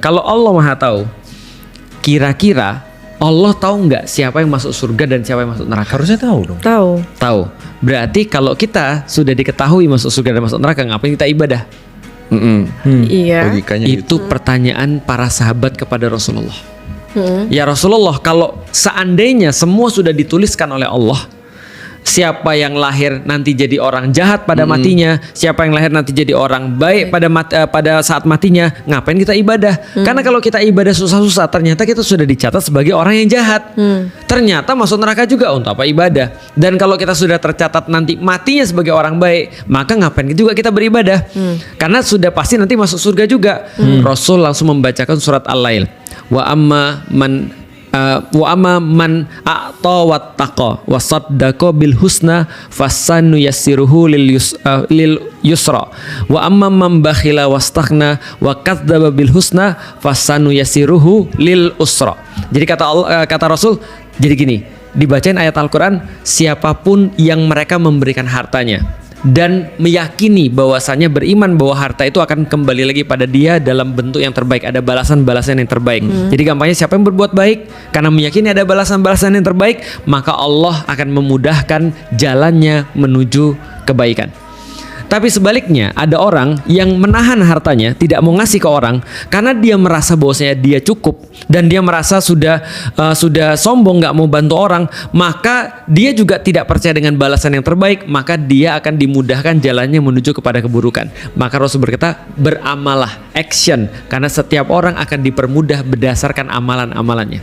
kalau Allah Maha tahu, kira-kira Allah tahu nggak siapa yang masuk surga dan siapa yang masuk neraka? Harusnya tahu dong. Tahu. Berarti kalau kita sudah diketahui masuk surga dan masuk neraka, ngapain kita ibadah? Iya. Logikanya Itu pertanyaan para sahabat kepada Rasulullah. Ya Rasulullah, kalau seandainya semua sudah dituliskan oleh Allah, siapa yang lahir nanti jadi orang jahat pada matinya, siapa yang lahir nanti jadi orang baik pada saat matinya, ngapain kita ibadah? Karena kalau kita ibadah susah-susah, ternyata kita sudah dicatat sebagai orang yang jahat. Ternyata masuk neraka juga, untuk apa ibadah? Dan kalau kita sudah tercatat nanti matinya sebagai orang baik, maka ngapain juga kita beribadah? Karena sudah pasti nanti masuk surga juga. Rasul langsung membacakan surat Al-Lail. Wa amma man a'ta wattaqa wa saddaqa bil husna fasanu yassiruhu lil yusra wa amma man bakhila wastaghna wa kadzdzaba bil husna fasanu yassiruhu lil usra. Jadi kata Rasul, jadi gini, dibacain ayat Al-Qur'an, siapapun yang mereka memberikan hartanya dan meyakini bahwasannya beriman bahwa harta itu akan kembali lagi pada dia dalam bentuk yang terbaik, ada balasan-balasan yang terbaik. Jadi gampangnya, siapa yang berbuat baik karena meyakini ada balasan-balasan yang terbaik, maka Allah akan memudahkan jalannya menuju kebaikan. Tapi sebaliknya, ada orang yang menahan hartanya, tidak mau ngasih ke orang karena dia merasa bahwasanya dia cukup dan dia merasa sudah sombong, nggak mau bantu orang, maka dia juga tidak percaya dengan balasan yang terbaik, maka dia akan dimudahkan jalannya menuju kepada keburukan. Maka Rasul berkata, beramalah, action, karena setiap orang akan dipermudah berdasarkan amalan-amalannya.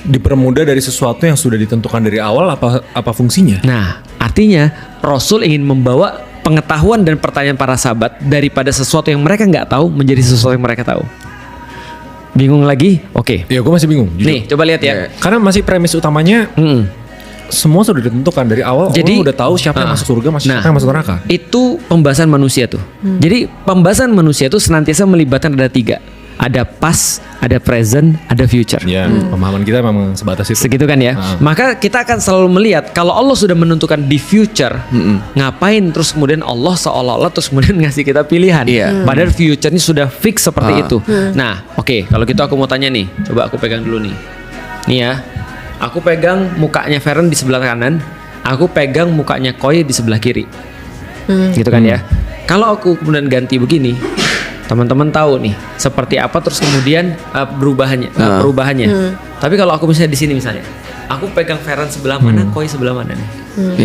Dipermudah dari sesuatu yang sudah ditentukan dari awal, apa fungsinya? Nah, artinya Rasul ingin membawa pengetahuan dan pertanyaan para sahabat daripada sesuatu yang mereka nggak tahu menjadi sesuatu yang mereka tahu. Bingung lagi? Oke. Ya gue masih bingung. Jujur. Nih, coba lihat ya. Karena masih premis utamanya semua sudah ditentukan dari awal. Jadi Allah udah tahu siapa yang masuk surga, siapa yang masuk neraka. Itu pembahasan manusia tuh. Jadi pembahasan manusia itu senantiasa melibatkan ada 3. Ada past, ada present, ada future. Ya, pemahaman kita memang sebatas itu. Segitu kan ya. Maka kita akan selalu melihat kalau Allah sudah menentukan di future, ngapain terus kemudian Allah seolah-olah terus kemudian ngasih kita pilihan. Padahal future-nya sudah fix seperti itu. Nah, oke, kalau gitu aku mau tanya nih. Coba aku pegang dulu nih. Nih ya. Aku pegang mukanya Feren di sebelah kanan, aku pegang mukanya Koi di sebelah kiri. Gitu kan ya. Kalau aku kemudian ganti begini, teman-teman tahu nih seperti apa terus kemudian perubahannya. Tapi kalau aku misalnya di sini misalnya, aku pegang Feren sebelah mana, Koi sebelah mana nih?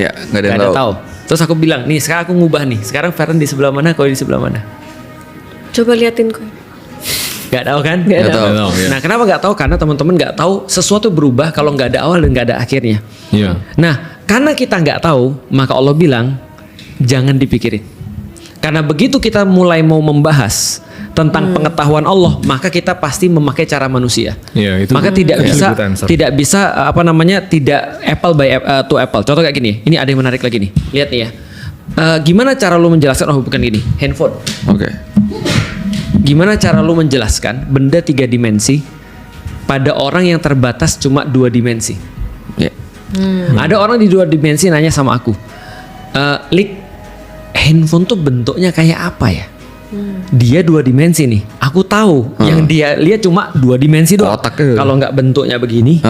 Iya, nggak ada yang tahu. Terus aku bilang, nih sekarang aku ngubah nih. Sekarang Feren di sebelah mana, Koi di sebelah mana? Coba liatin Koi. Gak tahu kan? Gak tahu. Nah, kenapa gak tahu? Karena teman-teman gak tahu sesuatu berubah kalau gak ada awal dan gak ada akhirnya. Iya. Nah, karena kita gak tahu, maka Allah bilang jangan dipikirin. Karena begitu kita mulai mau membahas tentang pengetahuan Allah, maka kita pasti memakai cara manusia. Iya, itu. Maka tidak bisa tidak apple by to apple. Contoh kayak gini. Ini ada yang menarik lagi nih. Lihat nih ya. Gimana cara lu menjelaskan? Oh, bukan gini. Handphone. Oke. Gimana cara lu menjelaskan benda 3 dimensi pada orang yang terbatas cuma 2 dimensi? Ya. Ada orang di 2 dimensi nanya sama aku, Lik, handphone tuh bentuknya kayak apa ya? Dia 2 dimensi nih. Aku tahu yang dia lihat cuma 2 dimensi doang. Kalau nggak bentuknya begini,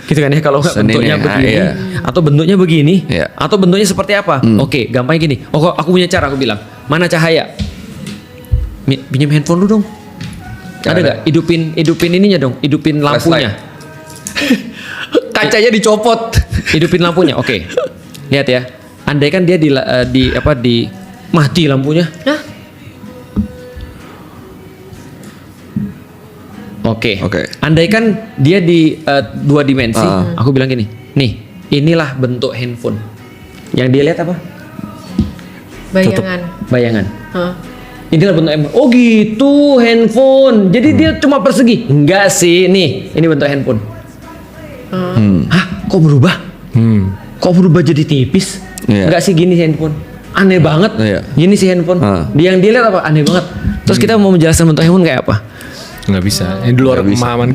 gitu kan ya? Kalau nggak bentuknya begini, atau bentuknya begini, atau bentuknya seperti apa? Oke, gampangnya gini. Oh, aku punya cara. Aku bilang, mana cahaya? Pinjam handphone dulu dong. Ada nggak? Hidupin ininya dong. Hidupin lampunya. Kacanya dicopot. Hidupin lampunya. Oke. Lihat ya. Andai kan dia di mati lampunya. Oke. Andai kan dia di 2 dimensi. Aku bilang gini. Nih, inilah bentuk handphone. Yang dia lihat apa? Bayangan. Inilah bentuk handphone. Oh gitu, handphone. Jadi dia cuma persegi? Enggak sih, nih. Ini bentuk handphone. Hah? Kok berubah? Kok berubah jadi tipis? Enggak sih, gini sih handphone. Aneh banget. Gini sih handphone. Yang dia lihat apa? Aneh banget. Terus kita mau menjelaskan bentuk handphone kayak apa? Nggak bisa. Ini di luar pemahaman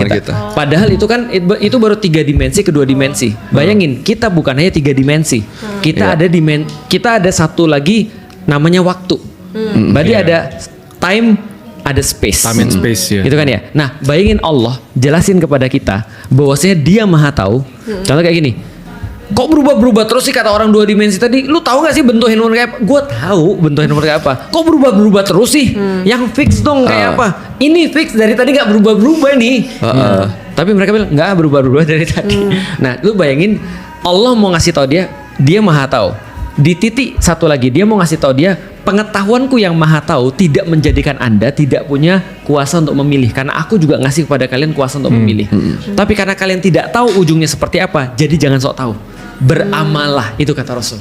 kita. Padahal itu kan itu baru 3 dimensi ke 2 dimensi. Bayangin, kita bukan hanya 3 dimensi. Kita ada satu lagi namanya waktu. Berarti ada time, ada space. Time and space ya. Itu kan ya. Nah, bayangin Allah jelasin kepada kita bahwasanya Dia Maha Tahu. Contoh kayak gini. Kok berubah-berubah terus sih kata orang 2 dimensi tadi? Lu tahu gak sih bentuk handphone kayak apa? Gue tahu bentuk handphone kayak apa. Kok berubah-berubah terus sih? Yang fix dong kayak apa? Ini fix dari tadi gak berubah-berubah nih. Tapi mereka bilang nggak berubah-berubah dari tadi. Nah, lu bayangin Allah mau ngasih tahu dia Maha Tahu. Di titik satu lagi dia mau ngasih tahu dia, pengetahuanku yang Maha Tahu tidak menjadikan Anda tidak punya kuasa untuk memilih, karena aku juga ngasih kepada kalian kuasa untuk memilih. Tapi karena kalian tidak tahu ujungnya seperti apa, jadi jangan sok tahu. Beramallah, itu kata Rasul.